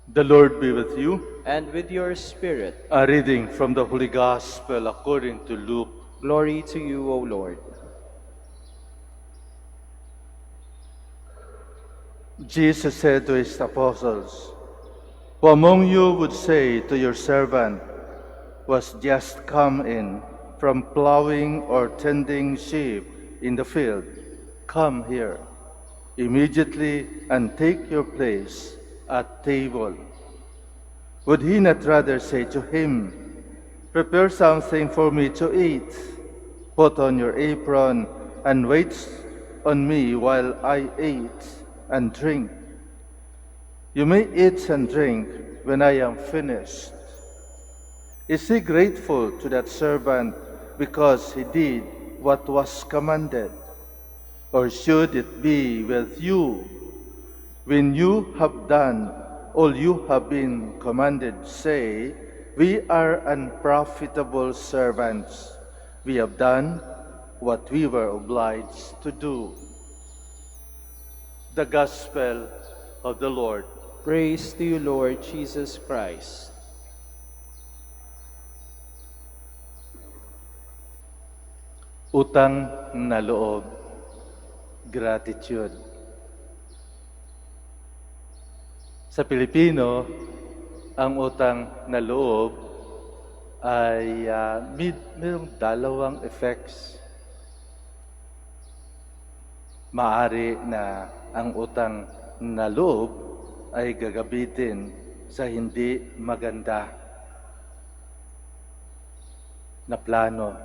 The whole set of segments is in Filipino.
The Lord be with you. And with your spirit. A reading from the Holy Gospel according to Luke. Glory to you, O Lord. Jesus said to his apostles, "Who among you would say to your servant was just come in from plowing or tending sheep in the field, 'Come here immediately and take your place at table'? Would he not rather say to him, 'Prepare something for me to eat, put on your apron, and wait on me while I eat and drink? You may eat and drink when I am finished'? Is he grateful to that servant because he did what was commanded? Or should it be with you, when you have done all you have been commanded, say, 'We are unprofitable servants. We have done what we were obliged to do'?" The Gospel of the Lord. Praise to you, Lord Jesus Christ. Utang na loob, gratitude. Sa Pilipino, ang utang na loob ay mayroong dalawang effects. Maaari na ang utang na loob ay gagamitin sa hindi maganda na plano.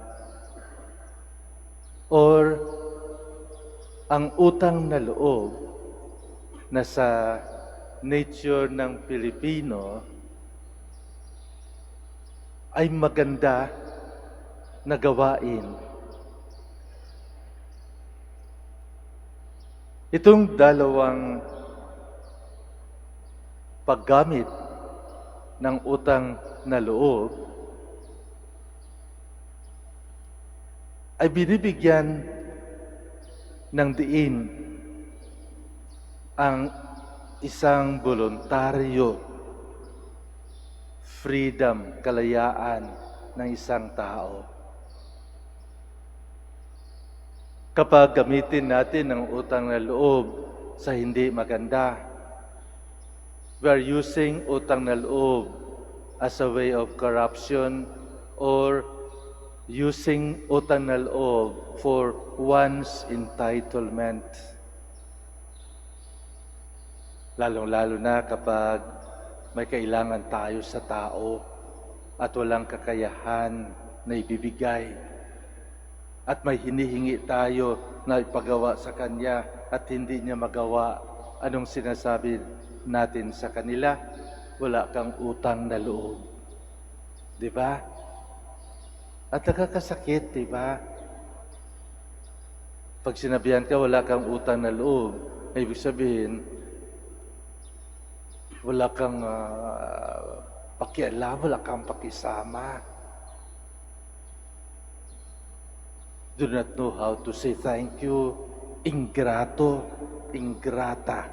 Or ang utang na loob na sa nature ng Pilipino ay maganda na gawain. Itong dalawang paggamit ng utang na loob ay binibigyan ng diin ang isang voluntaryo, freedom, kalayaan ng isang tao. Kapag gamitin natin ang utang na loob sa hindi maganda, we are using utang na loob as a way of corruption or using utang na loob for one's entitlement. Lalong-lalo na kapag may kailangan tayo sa tao at walang kakayahan na ibibigay. At may hinihingi tayo na ipagawa sa Kanya at hindi niya magawa. Anong sinasabi natin sa kanila? Wala kang utang na loob. Di ba? At nakakasakit, di ba? Pag sinabihan ka, wala kang utang na loob, ibig sabihin, wala kang pakialam, wala kang pakisama. Do not know how to say thank you. Ingrato, ingrata.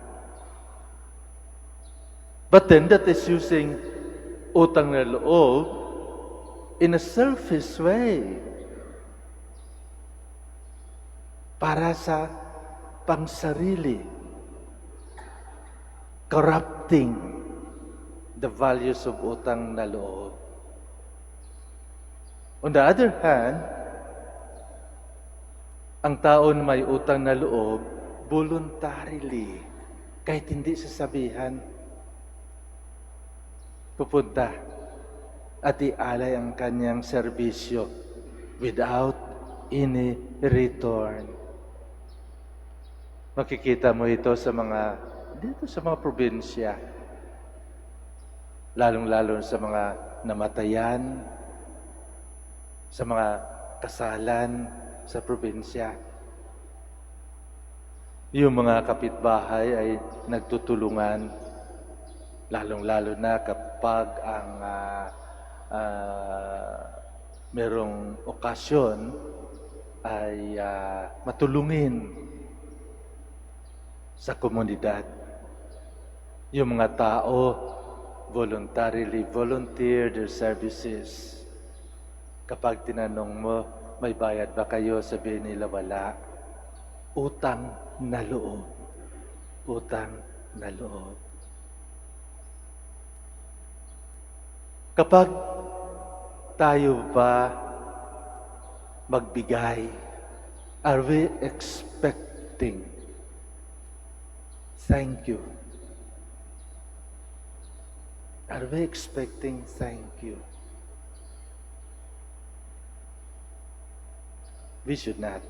But then that is using utang na loob in a selfish way para sa pangsarili, corrupting the values of utang na loob. On the other hand, ang tao na may utang na loob, voluntarily, kahit hindi sasabihan, pupunta at ialay ang kanyang serbisyo without any return. Makikita mo ito dito sa mga probinsya, lalong-lalo sa mga namatayan, sa mga kasalan sa probinsya. Yung mga kapitbahay ay nagtutulungan, lalong-lalo na kapag ang merong okasyon ay matulungin sa komunidad. Yung mga tao voluntarily volunteer their services. Kapag tinanong mo, may bayad ba kayo? Sabihin nila wala. Utang na loob. Utang na loob. Kapag tayo ba magbigay, are we expecting thank you? Are we expecting thank you? We should not.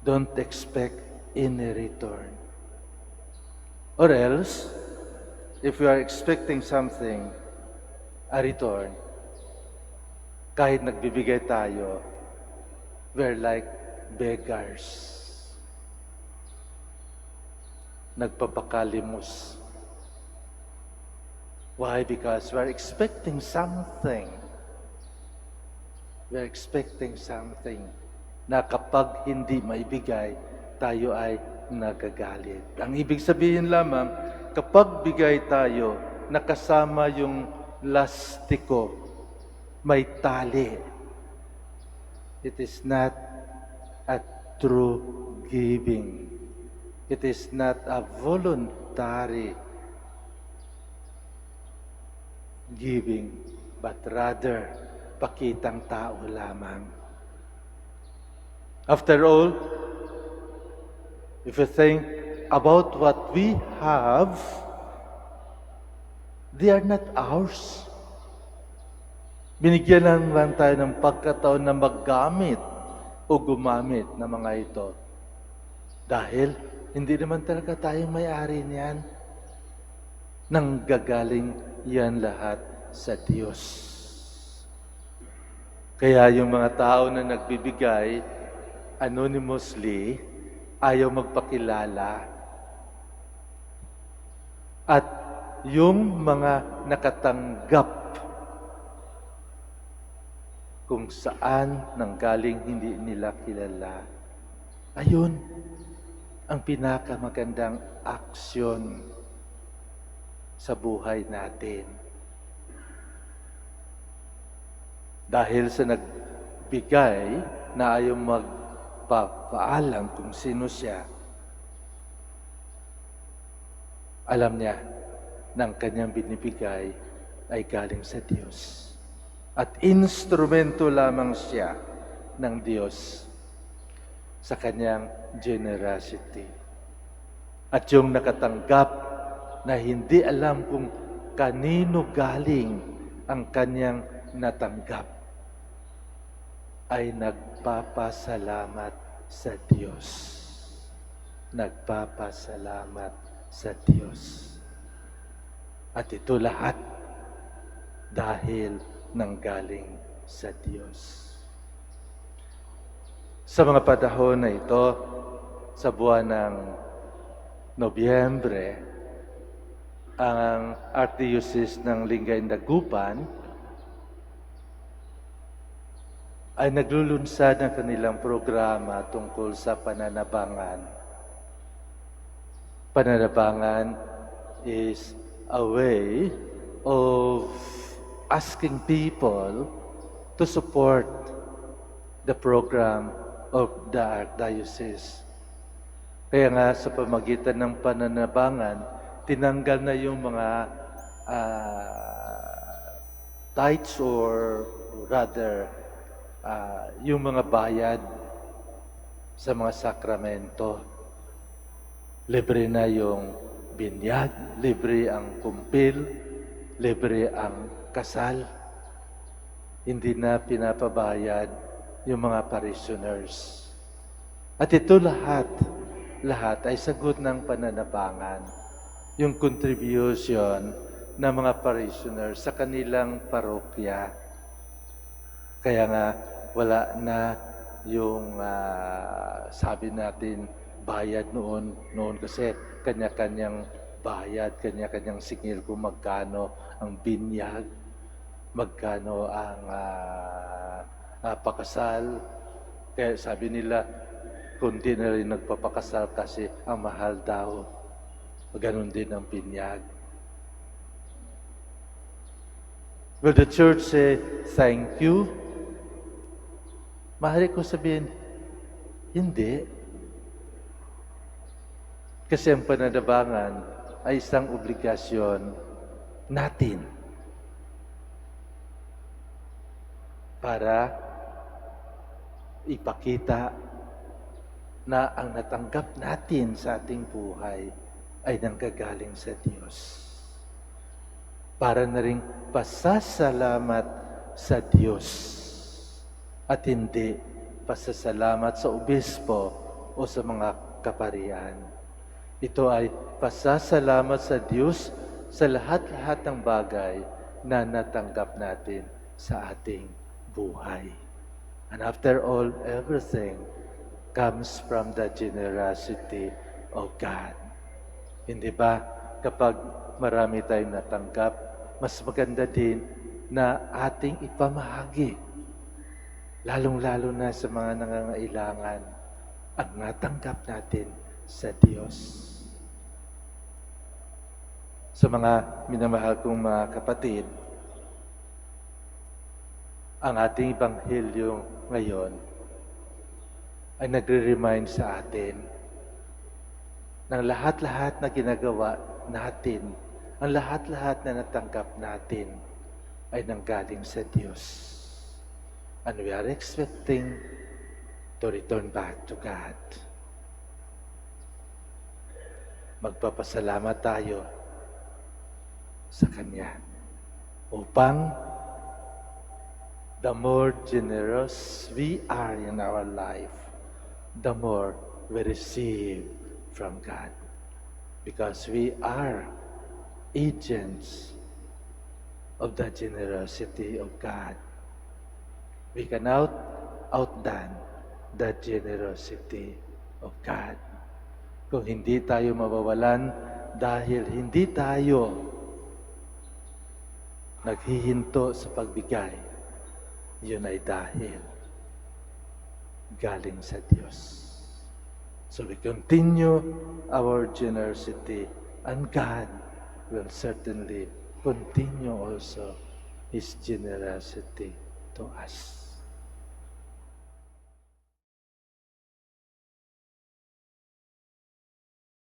Don't expect any return. Or else, if we are expecting something, a return, kahit nagbibigay tayo, we're like beggars. Nagpapakalimos. Why? Because we're expecting something. We're expecting something na kapag hindi maibigay, tayo ay nagagalit. Ang ibig sabihin lamang, kapag bigay tayo, nakasama yung lastiko, may tali. It is not a true giving. It is not a voluntary giving, but rather pakitang tao lamang. After all, if you think about what we have, they are not ours. Binigyan lang tayo ng pagkataon na maggamit o gumamit ng mga ito. Dahil hindi naman talaga tayo may-ari niyan. Nanggagaling yan lahat sa Diyos. Kaya yung mga tao na nagbibigay anonymously, ayaw magpakilala. At yung mga nakatanggap kung saan nanggaling hindi nila kilala, ayun ang pinakamagandang aksyon sa buhay natin. Dahil sa nagbigay na ayaw magpapaalam kung sino siya, alam niya na ang kanyang binibigay ay galing sa Diyos. At instrumento lamang siya ng Diyos sa kanyang generosity. At yung nakatanggap na hindi alam kung kanino galing ang kanyang natanggap, ay nagpapasalamat sa Diyos. Nagpapasalamat sa Diyos. At ito lahat dahil nanggaling sa Diyos. Sa mga panahon na ito, sa buwan ng Nobyembre, ang Archdiocese ng Lingay Dagupan ay naglulunsad ng kanilang programa tungkol sa pananabangan. Pananabangan is a way of asking people to support the program of the Archdiocese. Kaya nga sa pamagitan ng pananabangan, tinanggal na yung mga tithes or rather yung mga bayad sa mga sakramento. Libre na yung binyag, libre ang kumpil, libre ang kasal. Hindi na pinapabayad yung mga parishioners. At ito lahat ay sagot ng pananabangan. Yung contribution ng mga parishioners sa kanilang parokya. Kaya nga, wala na yung sabi natin, bayad noon kasi kanya-kanyang bayad, kanya-kanyang singil kung magkano ang binyag, magkano ang pakasal. Kaya sabi nila, kundi na rin nagpapakasal kasi ang mahal daw. Ganon din ang binyag. Will the church say, thank you? Maaari ko sabihin, hindi. Kasi ang pananabangan ay isang obligasyon natin para ipakita na ang natanggap natin sa ating buhay ay nanggagaling sa Diyos. Para na rin pasasalamat sa Diyos at hindi pasasalamat sa obispo o sa mga kaparian. Ito ay pasasalamat sa Diyos sa lahat-lahat ng bagay na natanggap natin sa ating buhay. And after all, everything comes from the generosity of God. Hindi ba kapag marami tayong natanggap, mas maganda din na ating ipamahagi, lalong-lalo na sa mga nangangailangan, ang natanggap natin sa Diyos. Sa mga minamahal kong mga kapatid, ang ating Ebanghelyo ngayon ay nagre-remind sa atin ng lahat-lahat na ginagawa natin, ang lahat-lahat na natanggap natin ay nanggaling sa Diyos. And we are expecting to return back to God. Magpapasalamat tayo sa Kanya upang the more generous we are in our life, the more we receive from God. Because we are agents of the generosity of God. We can outdone the generosity of God. Kung hindi tayo mawawalan dahil hindi tayo naghihinto sa pagbigay, yun ay dahil galing sa Diyos. So we continue our generosity, and God will certainly continue also His generosity to us.